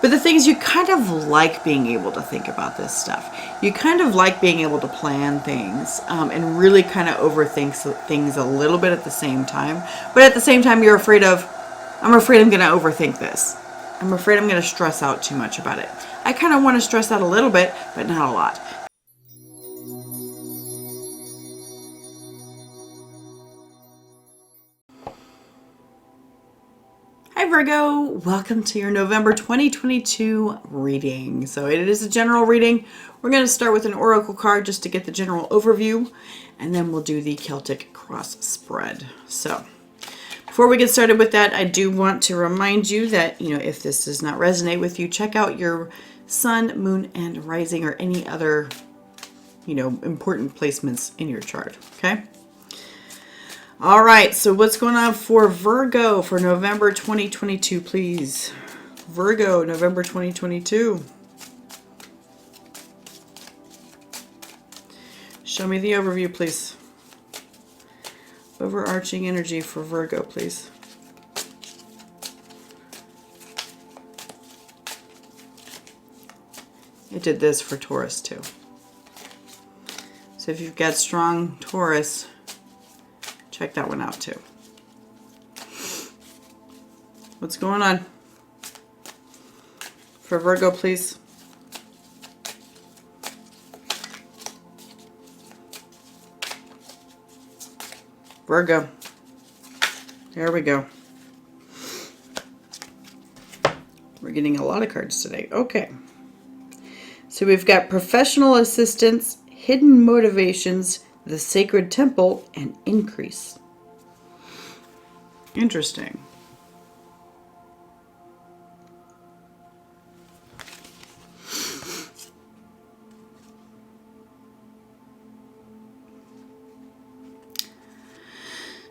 But the thing is, you kind of like being able to think about this stuff. You kind of like being able to plan things and really kind of overthink things a little bit at the same time. But at the same time, I'm afraid I'm going to overthink this. I'm afraid I'm going to stress out too much about it. I kind of want to stress out a little bit, but not a lot. Hi Virgo, welcome to your November 2022 reading. So it is a general reading. We're going to start with an oracle card just to get the general overview, and then we'll do the Celtic cross spread. So before we get started with that, I do want to remind you that, if this does not resonate with you, check out your sun, moon, and rising, or any other, important placements in your chart. Okay. All right, so what's going on for Virgo for November 2022, please? Virgo, November 2022. Show me the overview, please. Overarching energy for Virgo, please. It did this for Taurus, too. So if you've got strong Taurus, check that one out too. What's going on for Virgo, please? Virgo. There we go. We're getting a lot of cards today. Okay. So we've got professional assistance, hidden motivations, the sacred temple, and increase. Interesting.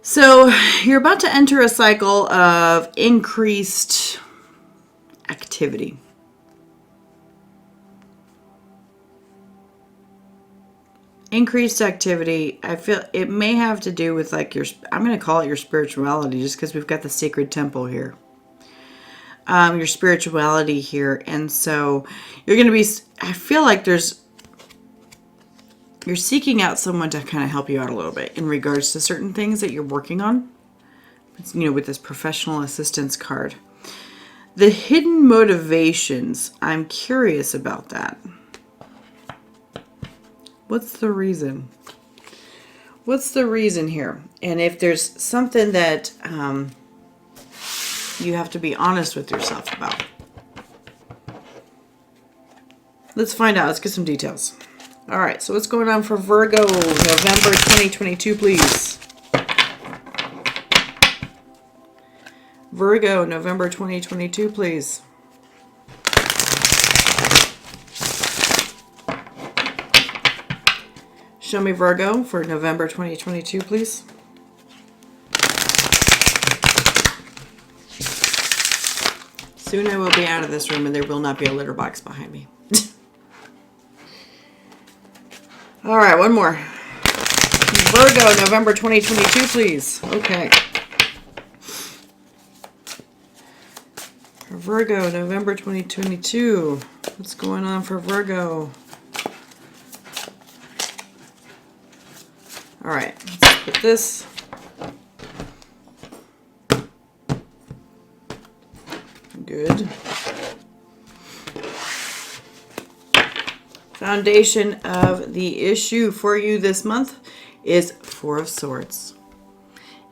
So you're about to enter a cycle of increased activity. Increased activity. I feel it may have to do with I'm going to call it your spirituality, just because we've got the sacred temple here. Your spirituality here. And so you're going to be, I feel like you're seeking out someone to kind of help you out a little bit in regards to certain things that you're working on. With this professional assistance card. The hidden motivations. I'm curious about that. What's the reason? What's the reason here? And if there's something that you have to be honest with yourself about. Let's find out. Let's get some details. All right, so what's going on for Virgo, November 2022, please? Virgo, November 2022, please. Show me Virgo for November 2022, please. Soon I will be out of this room and there will not be a litter box behind me. All right, one more. Virgo, November 2022, please. Okay. For Virgo, November 2022. What's going on for Virgo? All right, let's put this. Good. Foundation of the issue for you this month is Four of Swords.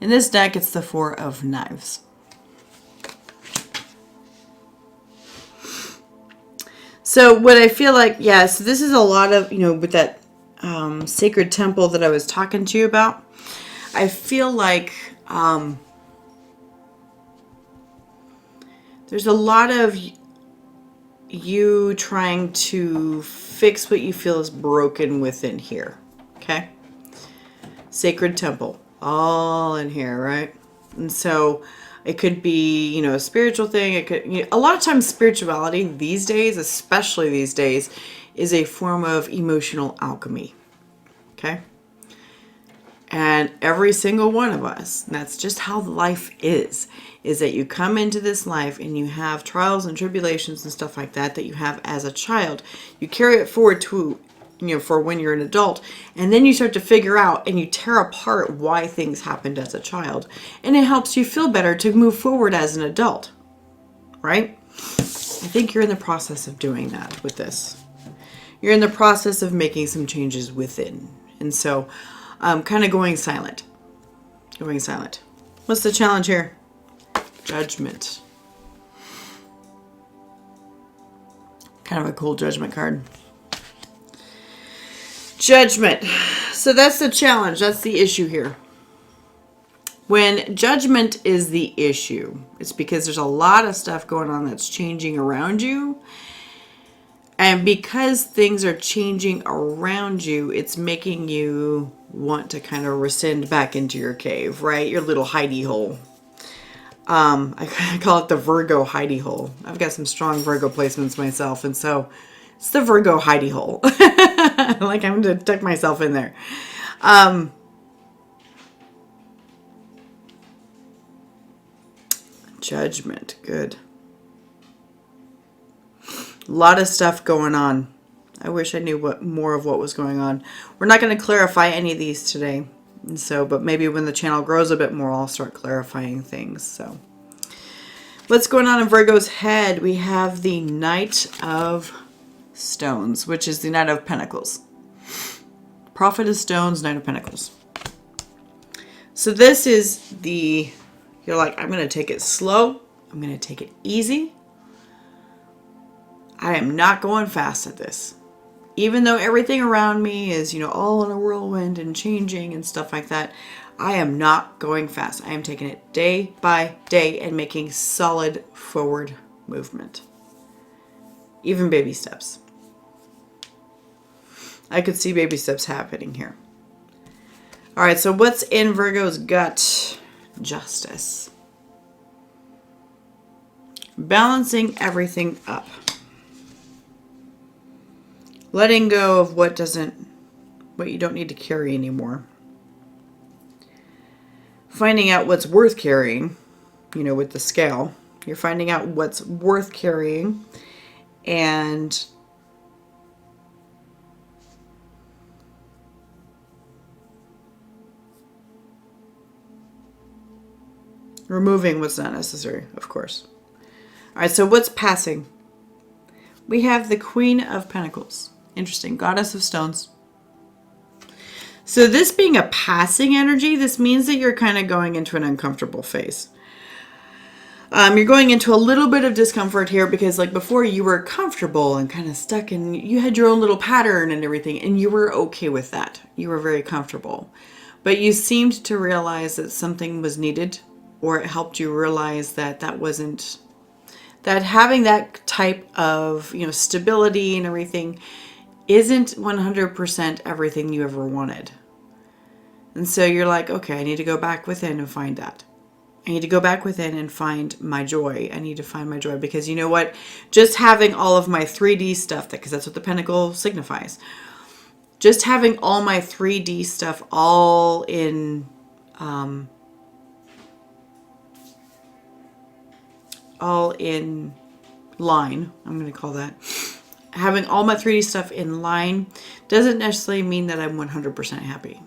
In this deck, it's the Four of Knives. So what I feel like, so this is a lot of, with that sacred temple that I was talking to you about. I feel like there's a lot of you trying to fix what you feel is broken within here. Okay? Sacred temple. All in here, right? And so it could be, a spiritual thing. It could, a lot of times spirituality these days, especially these days, is a form of emotional alchemy. Okay? And every single one of us, and that's just how life is is that you come into this life and you have trials and tribulations and stuff like that you have as a child. You carry it forward to, for when you're an adult, and then you start to figure out and you tear apart why things happened as a child, and it helps you feel better to move forward as an adult, right? I think you're in the process of doing that with this. You're in the process of making some changes within, and so kind of going silent. Going silent. What's the challenge here? Judgment. Kind of a cool Judgment card. Judgment. So that's the challenge. That's the issue here. When judgment is the issue, it's because there's a lot of stuff going on that's changing around you. And because things are changing around you, it's making you want to kind of rescind back into your cave, right? Your little hidey hole. I call it the Virgo hidey hole. I've got some strong Virgo placements myself, and so it's the Virgo hidey hole. Like I'm going to tuck myself in there. Judgment. Good. A lot of stuff going on. I wish I knew more of what was going on. We're not going to clarify any of these today. And so, but maybe when the channel grows a bit more, I'll start clarifying things. So, what's going on in Virgo's head? We have the Knight of Stones, which is the Knight of Pentacles. Prophet of Stones, Knight of Pentacles. So this is you're like, I'm going to take it slow. I'm going to take it easy. I am not going fast at this. Even though everything around me is, all in a whirlwind and changing and stuff like that, I am not going fast. I am taking it day by day and making solid forward movement. Even baby steps. I could see baby steps happening here. All right, so what's in Virgo's gut? Justice. Balancing everything up. Letting go of what you don't need to carry anymore. Finding out what's worth carrying, with the scale. You're finding out what's worth carrying and removing what's not necessary, of course. All right, so what's passing? We have the Queen of Pentacles. Interesting. Goddess of Stones. So this being a passing energy, this means that you're kind of going into an uncomfortable phase. You're going into a little bit of discomfort here because like before you were comfortable and kind of stuck and you had your own little pattern and everything and you were okay with that. You were very comfortable. But you seemed to realize that something was needed, or it helped you realize that that having that type of, stability and everything isn't 100% everything you ever wanted. And so you're like, okay, I need to go back within and find that. I need to go back within and find my joy. I need to find my joy because you know what? Just having all of my 3D stuff, because that's what the pentacle signifies. Just having all my 3D stuff all in line, I'm going to call that. Having all my 3D stuff in line doesn't necessarily mean that I'm 100% happy.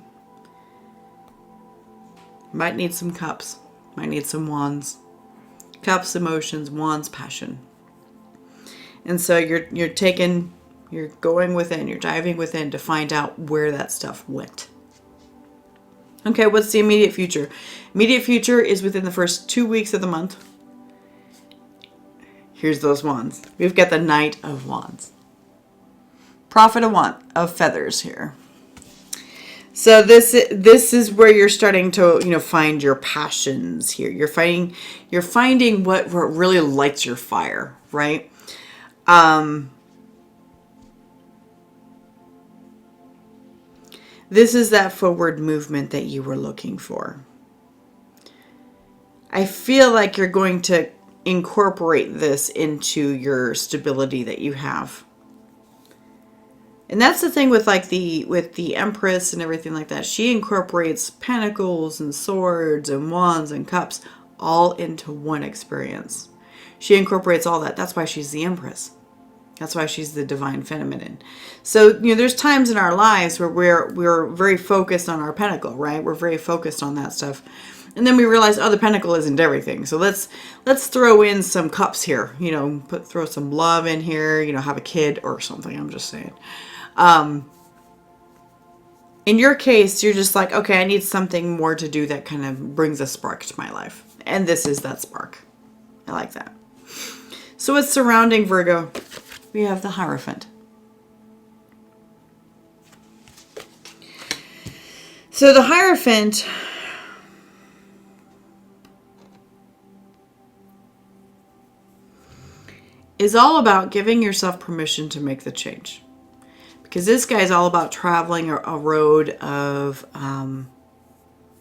Might need some cups. Might need some wands. Cups, emotions, wands, passion. And so you're going within, you're diving within to find out where that stuff went. Okay, what's the immediate future? Immediate future is within the first 2 weeks of the month. Here's those wands. We've got the Knight of Wands. Prophet of Feathers here. So this is where you're starting to find your passions here. You're finding what really lights your fire, right? This is that forward movement that you were looking for. I feel like you're going to incorporate this into your stability that you have. And that's the thing with the Empress and everything like that. She incorporates pentacles and swords and wands and cups all into one experience. She incorporates all that. That's why she's the Empress. That's why she's the divine feminine. So, there's times in our lives where we're very focused on our pentacle, right? We're very focused on that stuff. And then we realize, the pentacle isn't everything. So let's throw in some cups here, throw some love in here, have a kid or something. I'm just saying. In your case, you're just like, okay, I need something more to do that kind of brings a spark to my life. And this is that spark. I like that. So what's surrounding Virgo? We have the Hierophant. So the Hierophant is all about giving yourself permission to make the change. Because this guy is all about traveling a road of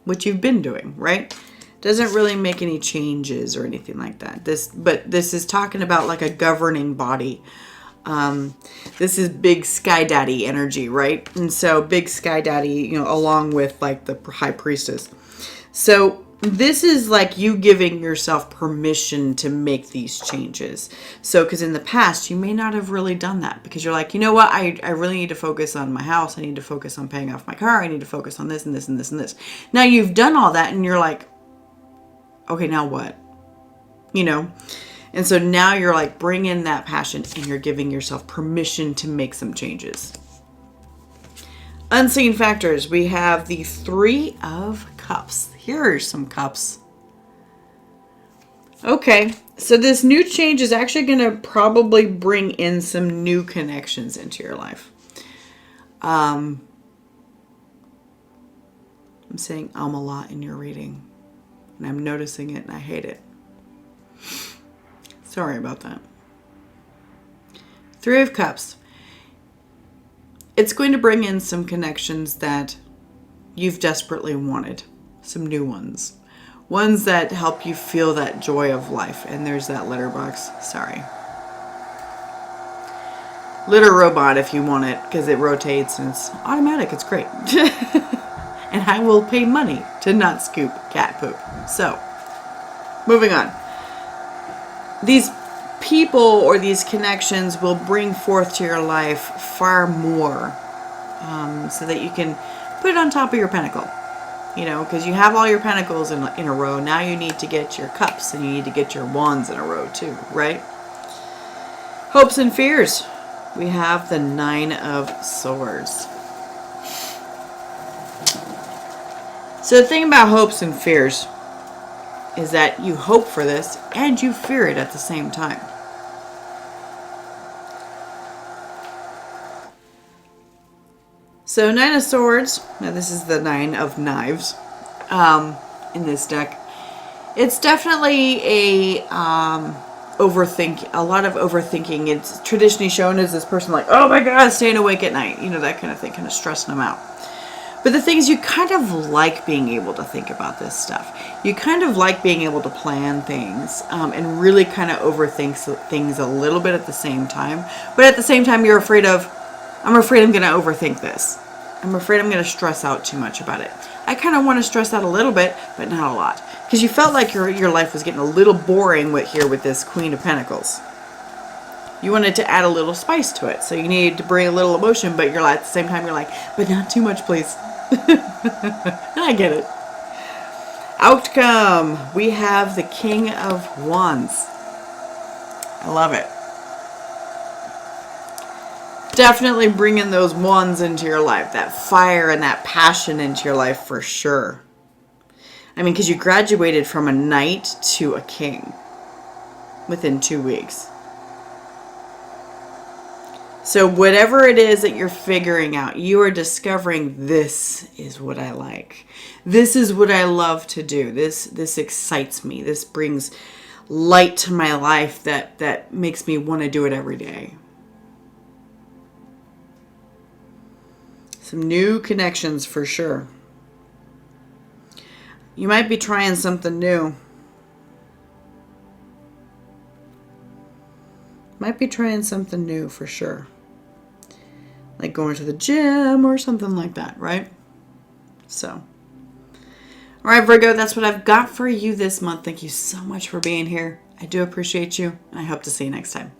what you've been doing, right? Doesn't really make any changes or anything like that. But this is talking about like a governing body. This is big Sky Daddy energy, right? And so big Sky Daddy, along with like the High Priestess. So this is like you giving yourself permission to make these changes. So, because in the past, you may not have really done that because you're like, you know what? I really need to focus on my house. I need to focus on paying off my car. I need to focus on this and this and this and this. Now you've done all that and you're like, okay, now what? And so now you're like, bring in that passion and you're giving yourself permission to make some changes. Unseen factors. We have the Three of Cups. Here are some cups. Okay, so this new change is actually going to probably bring in some new connections into your life. I'm saying a lot in your reading, and I'm noticing it, and I hate it. Sorry about that. Three of Cups. It's going to bring in some connections that you've desperately wanted. Some new ones. Ones that help you feel that joy of life. And there's that litter box. Sorry. Litter robot if you want it, because it rotates and it's automatic. It's great. And I will pay money to not scoop cat poop. So, moving on. These people or these connections will bring forth to your life far more so that you can put it on top of your pentacle. Because you have all your pentacles in a row. Now you need to get your cups and you need to get your wands in a row too, right? Hopes and fears. We have the Nine of Swords. So the thing about hopes and fears is that you hope for this and you fear it at the same time. So Nine of Swords, now this is the Nine of Knives in this deck. It's definitely a lot of overthinking. It's traditionally shown as this person like, oh my God, staying awake at night, that kind of thing, kind of stressing them out. But the thing is, you kind of like being able to think about this stuff. You kind of like being able to plan things and really kind of overthink things a little bit at the same time. But at the same time, I'm afraid I'm going to overthink this. I'm afraid I'm going to stress out too much about it. I kind of want to stress out a little bit, but not a lot. Because you felt like your life was getting a little boring with this Queen of Pentacles. You wanted to add a little spice to it. So you needed to bring a little emotion, but you're like, at the same time, you're like, but not too much, please. I get it. Outcome. We have the King of Wands. I love it. Definitely bringing those wands into your life. That fire and that passion into your life for sure. I mean, because you graduated from a knight to a king within 2 weeks. So whatever it is that you're figuring out, you are discovering this is what I like. This is what I love to do. This excites me. This brings light to my life that makes me want to do it every day. Some new connections for sure. You might be trying something new. Might be trying something new for sure. Like going to the gym or something like that, right? So, All right, Virgo, that's what I've got for you this month. Thank you so much for being here. I do appreciate you, and I hope to see you next time.